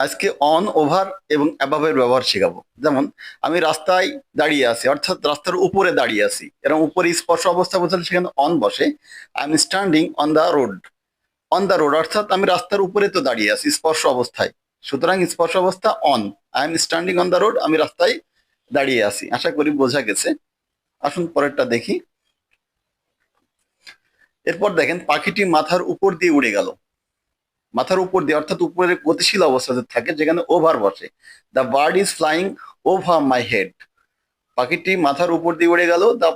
আজকে on, over এবং অ্যাবাভের ব্যবহার শেখাবো। যেমন আমি রাস্তায় দাঁড়িয়ে আছি, অর্থাৎ রাস্তার উপরে দাঁড়িয়ে আছি, এরকম উপরে স্পর্শ অবস্থা বোঝালে সেখানে অন বসে। I am standing on the road. On the road অর্থাৎ আমি রাস্তার উপরে তো দাঁড়িয়ে আছি স্পর্শ অবস্থায়, সুতরাং স্পর্শ অবস্থা on. I am standing on the road, আমি রাস্তায় দাঁড়িয়ে আছি। আশা করি বোঝা গেছে। আসুন পরেরটা দেখি। এরপর দেখেন পাখিটি মাথার উপর দিয়ে উড়ে গেল। মাথার উপর দিয়ে অর্থাৎ উপরে গতিশীল অবস্থাতে থাকে, যেখানে ওভার বসে। The bird is flying over my head. পাখিটি মাথার উপর দিয়ে উড়ে গেল। The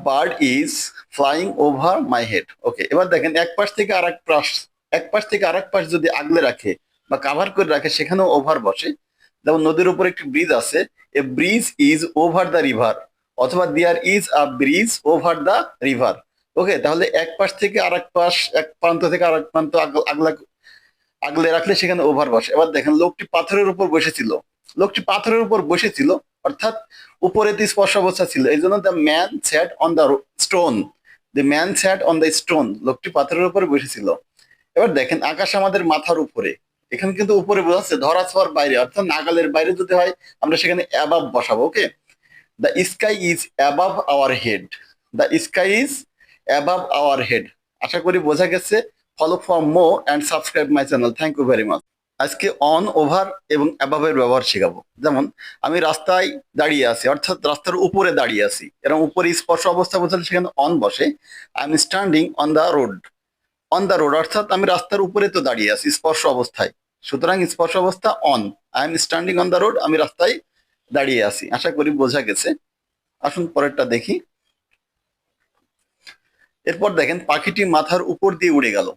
bird is flying over my head. Okay, এবার দেখেন এক পাশ থেকে আরেক পাশ যদি আগলে রাখে বা কাভার করে রাখে, সেখানেও ওভার বসে। যেমন নদীর উপর একটি ব্রিজ আছে, a bridge is over the river, অথবা there is a bridge over the river. Okay, তাহলে এক পাশ থেকে আরেক পাশ, এক প্রান্ত থেকে আরেক প্রান্ত আগলা আগলে রাখলে সেখানে ওভার বসে। এবার দেখেন লোকটি পাথরের উপর বসেছিল। লোকটি পাথরের উপর বসেছিল অর্থাৎ উপরে তো স্পর্শ অবস্থা ছিল, এই জন্য the man sat on the stone. The man sat on the stone, লোকটি পাথরের উপরে বসেছিল। এবার দেখেন আকাশ আমাদের মাথার উপরে। এখানে কিন্তু উপরে বোঝাচ্ছে ধরা ছোঁয়ার বাইরে, অর্থাৎ নাগালের বাইরে যদি হয় আমরা সেখানে অ্যাবাভ বসাবো। Okay, the sky is above our head. The sky is above our head. আশা করি বোঝা গেছে। Follow for more and subscribe my channel. Thank you very much. আজকে অন, ওভার এবং অ্যাবাভের ব্যবহার শেখাবো। যেমন আমি রাস্তায় দাঁড়িয়ে আছি, অর্থাৎ রাস্তার উপরে দাঁড়িয়ে আছি, এরকম উপরে স্পর্শ অবস্থা বোঝালে সেখানে অন বসে। I am standing on the road. On the road অর্থাৎ আমি রাস্তার উপরে তো দাঁড়িয়ে আছি স্পর্শ অবস্থায়, সুতরাং স্পর্শ অবস্থা on. I am standing on the road, আমি রাস্তায় দাঁড়িয়ে আছি। আশা করি বোঝা গেছে। আসুন পরেরটা দেখি। এরপর দেখেন পাখিটি মাথার উপর দিয়ে উড়ে গেল।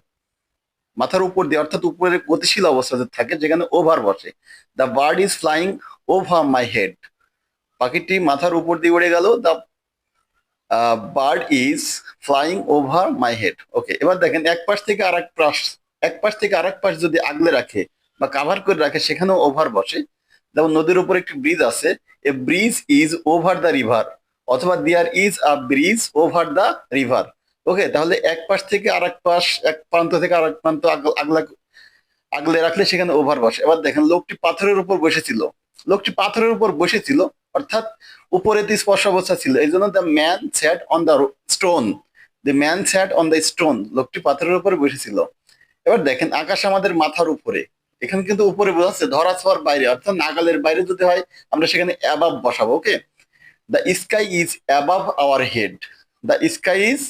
মাথার উপর দিয়ে অর্থাৎ উপরে গতিশীল অবস্থাতে থাকে, যেখানে ওভার বসে। The bird is flying over my head. পাখিটি মাথার উপর দিয়ে উড়ে গেল। The bird is flying over my head. Okay, এবার দেখেন এক পাশ থেকে আরেক পাশ যদি আগলে রাখে বা কাভার করে রাখে, সেখানেও ওভার বসে। যেমন নদীর উপর একটি ব্রিজ আছে, a bridge is over the river, অথবা there is a bridge over the river. Okay, তাহলে এক পাশ থেকে আরেক পাশ, এক প্রান্ত থেকে আরেক প্রান্ত আগলে রাখলে সেখানে ওভার বসে। এবার দেখেন লোকটি পাথরের উপর বসেছিল। লোকটি পাথরের উপর বসেছিল অর্থাৎ উপরে তো স্পর্শ অবস্থা ছিল, এই জন্য the man sat on the stone. The man sat on the stone, লোকটি পাথরের উপরে বসেছিল। এবার দেখেন আকাশ আমাদের মাথার উপরে। এখানে কিন্তু উপরে বোঝাচ্ছে ধরা ছোঁয়ার বাইরে, অর্থাৎ নাগালের বাইরে যদি হয় আমরা সেখানে অ্যাবাভ বসাবো। Okay, the sky is above our head. The sky is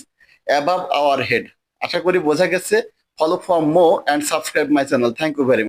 above our head. আশা করি বোঝা গেছে। Follow for more and subscribe my channel. Thank you very much.